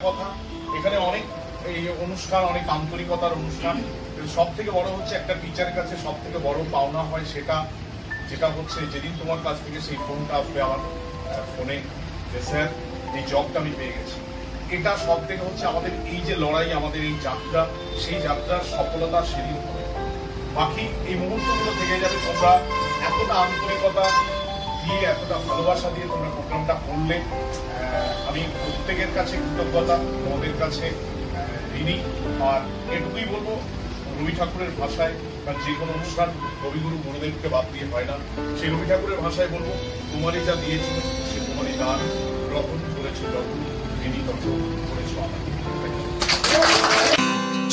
কথা এখানে অনেক এই অনুষ্ঠান, অনেক আন্তরিকতার অনুষ্ঠান। সব থেকে বড় হচ্ছে একটা টিচারের কাছে সব থেকে বড় পাওনা হয় যেটা হচ্ছে যেদিন তোমার কাছ থেকে সেই ফোনটা আসবে আমার ফোনে যে স্যার এই জবটা আমি পেয়ে গেছি, এটা সব থেকে হচ্ছে আমাদের এই যে লড়াই, আমাদের এই যাত্রা, সেই যাত্রার সফলতা সেদিন হবে। বাকি এই মুহূর্তগুলো থেকে যাবে। তোমরা এতটা আন্তরিকতা দিয়ে, এতটা ভালোবাসা দিয়ে তোমরা প্রোগ্রামটা করলে, আমি প্রত্যেকের কাছে কৃতজ্ঞতা, তোমাদের কাছে ঋণী। আর এটুকুই বলবো, রবি ঠাকুরের ভাষায় বা যে কোনো অনুষ্ঠান কবিগুরু গুরুদেবকে বাদ দিয়ে হয় না। সেই রবি ঠাকুরের ভাষায় বলবো, তোমারই যা দিয়েছিল সে তোমারই দান, গ্রহণ করেছে যখন ঋণী তখন করেছ আমার।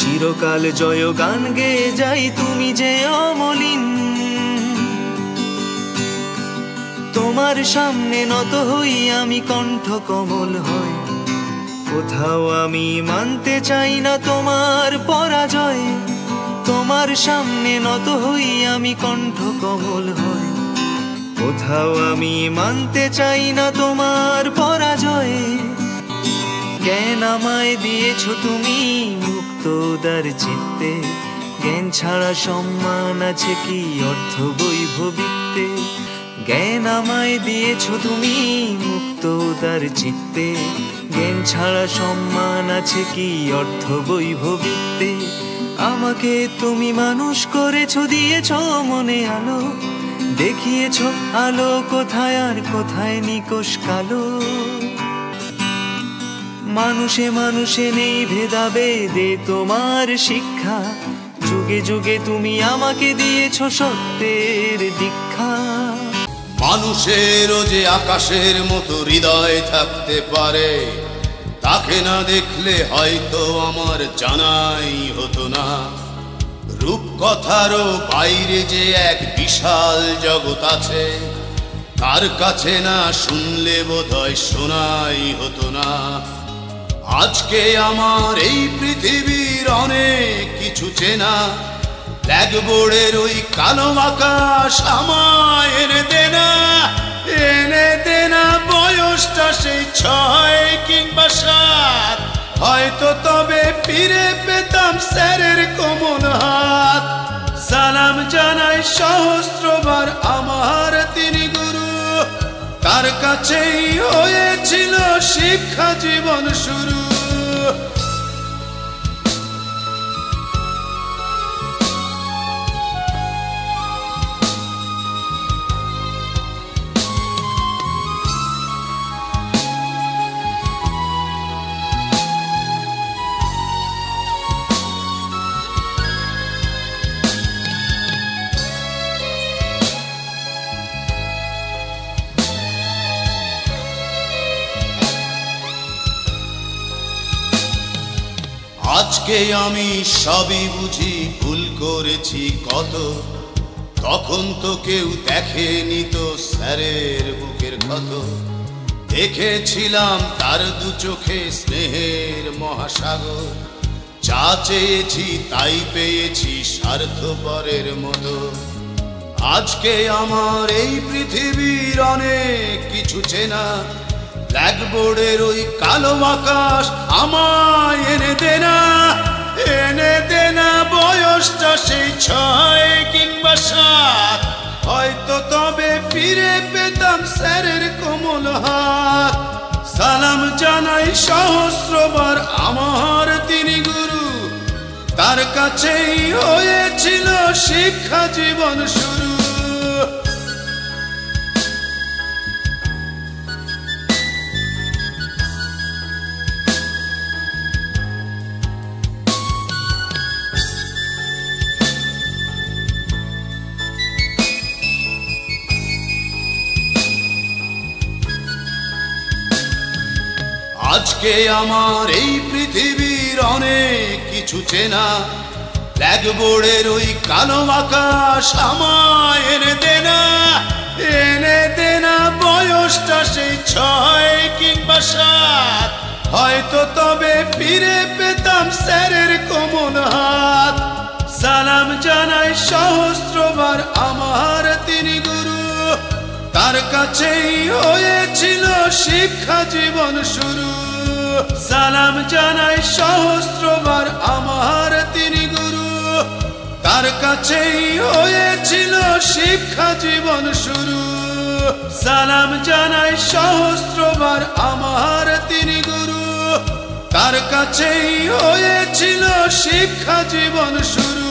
চিরকাল জয় গান গেয়ে যাই, তুমি যে অমলিন। তোমার সামনে নত হই আমি, কণ্ঠ কমল হয়। কোথাও আমি মানতে চাই না তোমার পরাজয়। তোমার সামনে নত হই আমি, কণ্ঠ কমল হয়। কোথাও আমি মানতে চাই না তোমার পরাজয়। জ্ঞান আমায় দিয়েছ তুমি মুক্ত উদার চিত্তে, জ্ঞান ছাড়া সম্মান আছে কি অর্থ বৈভবিকতে। জ্ঞান আমায় দিয়েছ তুমি মুক্ত উদার চিত্তে, জ্ঞান ছাড়া সম্মান আছে কি অর্থ বৈভবিকতে। আমাকে তুমি মানুষ করেছ, দিয়েছ মনে আলো, দেখিয়েছ আলো কোথায় আর কোথায় নিকোষ কালো। মানুষে মানুষে নেই ভেদাভেদে তোমার শিক্ষা, যুগে যুগে তুমি আমাকে দিয়েছ সত্যের দীক্ষা। মানুষেরও যে আকাশের মতো হৃদয় থাকতে পারে, তাকে না দেখলে হয়তো আমার জানাই হতো না। রূপকথারও বাইরে যে এক বিশাল জগৎ আছে, তার কাছে না শুনলে বোধহয় শোনাই হতো না। আজকে আমার এই পৃথিবীর অনেক কিছু চেনা, ব্ল্যাকবোর্ডের ওই কালো আকাশ আমায় এনে দেনা বয়সটা সেই 6 কিংবা 7, হয়তো তবে ফিরে পেতাম স্যারের কোমল হাত। সালাম জানাই সহস্রবার আমার তিনি গুরু, তার কাছেই হয়েছিল শিক্ষা জীবন শুরু। আজকে আমি সবই বুঝি, ভুল করেছি কত। তখন তো কেউ দেখেনি তো স্যারের বুকের ক্ষত। দেখেছিলাম তার দু চোখে স্নেহের মহাসাগর, যা চেয়েছি তাই পেয়েছি স্বার্থপরের মতো। আজকে আমার এই পৃথিবীর অনেক কিছু চেনা, ব্ল্যাকবোর্ডের ওই কালো আকাশ আমায় এনে দেনা বয়সটা সেই 6 কিংবা 7, হয়তো তবে ফিরে পেতাম স্যারের কোমল হাত। সালাম জানাই সহস্রবার আমার তিনি গুরু, তার কাছেই হয়েছিল শিক্ষা জীবন শুরু। আজকে আমার এই পৃথিবীর অনেক কিছু চেনা, ব্ল্যাকবোর্ডের ওই কালো আকাশ আমায় এনে দেনা বয়সটা সেই 6 কিংবা 7, হয়তো তবে ফিরে পেতাম স্যারের কোমল হাত। সালাম জানাই সহস্রবার আমার তিনি গুরু, তার কাছেই হয়েছিল শিক্ষা জীবন শুরু। সালাম জানাই সহস্রবার আমার তিনি গুরু, তার কাছেই হয়েছিল শিক্ষা জীবন শুরু। সালাম জানাই সহস্রবার আমার তিনি গুরু, তার কাছেই হয়েছিল শিক্ষা জীবন শুরু।